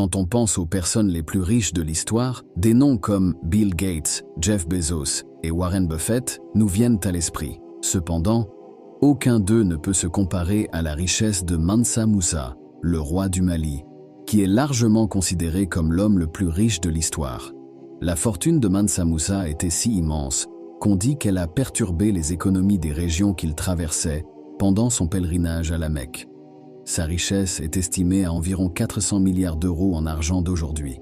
Quand on pense aux personnes les plus riches de l'histoire, des noms comme Bill Gates, Jeff Bezos et Warren Buffett nous viennent à l'esprit. Cependant, aucun d'eux ne peut se comparer à la richesse de Mansa Musa, le roi du Mali, qui est largement considéré comme l'homme le plus riche de l'histoire. La fortune de Mansa Musa était si immense qu'on dit qu'elle a perturbé les économies des régions qu'il traversait pendant son pèlerinage à la Mecque. Sa richesse est estimée à environ 400 milliards d'euros en argent d'aujourd'hui.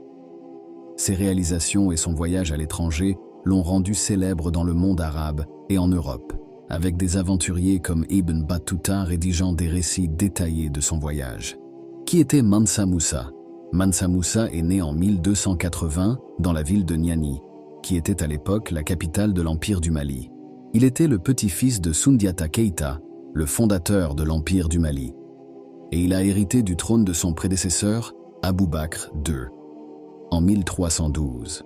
Ses réalisations et son voyage à l'étranger l'ont rendu célèbre dans le monde arabe et en Europe, avec des aventuriers comme Ibn Battuta rédigeant des récits détaillés de son voyage. Qui était Mansa Musa? Mansa Musa est né en 1280 dans la ville de Niani, qui était à l'époque la capitale de l'Empire du Mali. Il était le petit-fils de Soundiata Keïta, le fondateur de l'Empire du Mali. Et il a hérité du trône de son prédécesseur, Abou Bakr II, en 1312.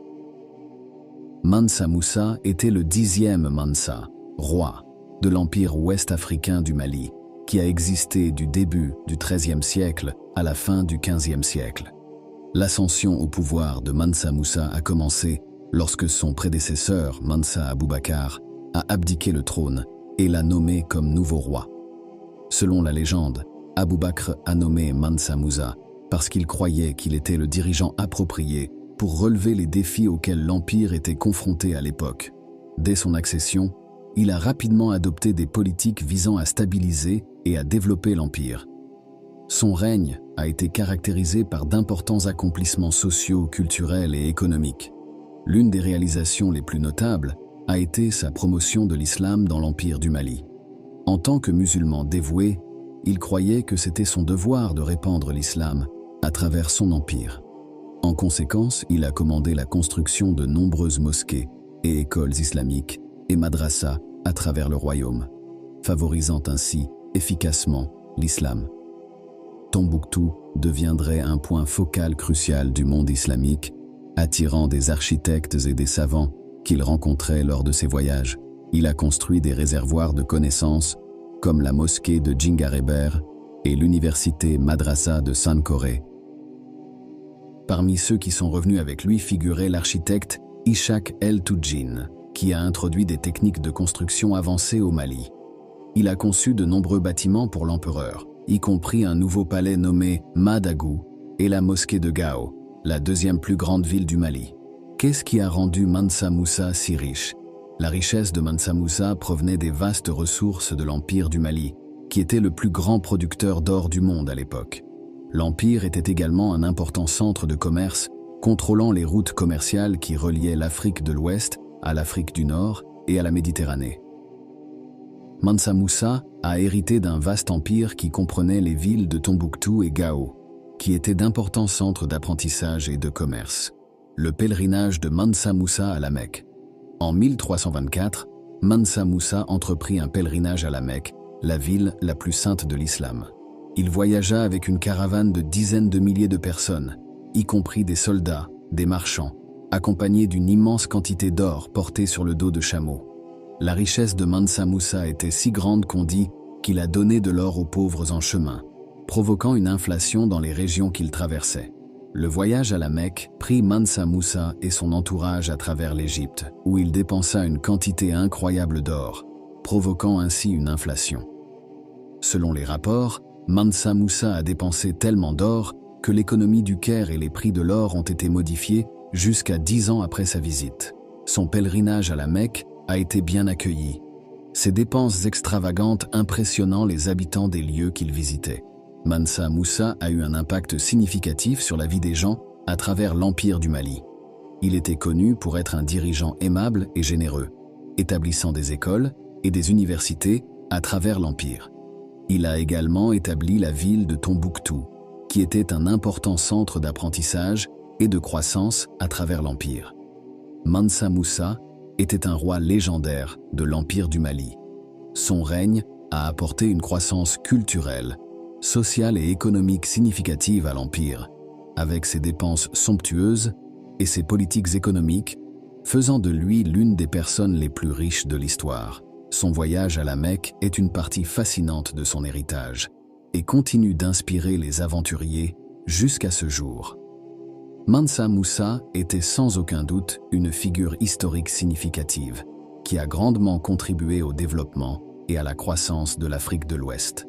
Mansa Musa était le 10e Mansa, roi, de l'Empire ouest-africain du Mali, qui a existé du début du XIIIe siècle à la fin du XVe siècle. L'ascension au pouvoir de Mansa Musa a commencé lorsque son prédécesseur, Mansa Aboubakar, a abdiqué le trône et l'a nommé comme nouveau roi. Selon la légende, Abou Bakr a nommé Mansa Musa parce qu'il croyait qu'il était le dirigeant approprié pour relever les défis auxquels l'Empire était confronté à l'époque. Dès son accession, il a rapidement adopté des politiques visant à stabiliser et à développer l'Empire. Son règne a été caractérisé par d'importants accomplissements sociaux, culturels et économiques. L'une des réalisations les plus notables a été sa promotion de l'islam dans l'Empire du Mali. En tant que musulman dévoué, il croyait que c'était son devoir de répandre l'islam à travers son empire. En conséquence, il a commandé la construction de nombreuses mosquées et écoles islamiques et madrasas à travers le royaume, favorisant ainsi efficacement l'islam. Tombouctou deviendrait un point focal crucial du monde islamique, attirant des architectes et des savants qu'il rencontrait lors de ses voyages. Il a construit des réservoirs de connaissances comme la mosquée de Djingareber et l'université Madrasa de Sankoré. Parmi ceux qui sont revenus avec lui figurait l'architecte Ishaq El-Toudjine, qui a introduit des techniques de construction avancées au Mali. Il a conçu de nombreux bâtiments pour l'empereur, y compris un nouveau palais nommé Madagou et la mosquée de Gao, la deuxième plus grande ville du Mali. Qu'est-ce qui a rendu Mansa Musa si riche? La richesse de Mansa Musa provenait des vastes ressources de l'Empire du Mali, qui était le plus grand producteur d'or du monde à l'époque. L'Empire était également un important centre de commerce, contrôlant les routes commerciales qui reliaient l'Afrique de l'Ouest à l'Afrique du Nord et à la Méditerranée. Mansa Musa a hérité d'un vaste empire qui comprenait les villes de Tombouctou et Gao, qui étaient d'importants centres d'apprentissage et de commerce. Le pèlerinage de Mansa Musa à la Mecque. En 1324, Mansa Musa entreprit un pèlerinage à la Mecque, la ville la plus sainte de l'islam. Il voyagea avec une caravane de dizaines de milliers de personnes, y compris des soldats, des marchands, accompagnés d'une immense quantité d'or portée sur le dos de chameaux. La richesse de Mansa Musa était si grande qu'on dit qu'il a donné de l'or aux pauvres en chemin, provoquant une inflation dans les régions qu'il traversait. Le voyage à la Mecque prit Mansa Musa et son entourage à travers l'Égypte, où il dépensa une quantité incroyable d'or, provoquant ainsi une inflation. Selon les rapports, Mansa Musa a dépensé tellement d'or que l'économie du Caire et les prix de l'or ont été modifiés jusqu'à 10 ans après sa visite. Son pèlerinage à la Mecque a été bien accueilli, ses dépenses extravagantes impressionnant les habitants des lieux qu'il visitait. Mansa Musa a eu un impact significatif sur la vie des gens à travers l'Empire du Mali. Il était connu pour être un dirigeant aimable et généreux, établissant des écoles et des universités à travers l'Empire. Il a également établi la ville de Tombouctou, qui était un important centre d'apprentissage et de croissance à travers l'Empire. Mansa Musa était un roi légendaire de l'Empire du Mali. Son règne a apporté une croissance culturelle, sociale et économique significative à l'Empire, avec ses dépenses somptueuses et ses politiques économiques, faisant de lui l'une des personnes les plus riches de l'histoire. Son voyage à la Mecque est une partie fascinante de son héritage et continue d'inspirer les aventuriers jusqu'à ce jour. Mansa Moussa était sans aucun doute une figure historique significative, qui a grandement contribué au développement et à la croissance de l'Afrique de l'Ouest.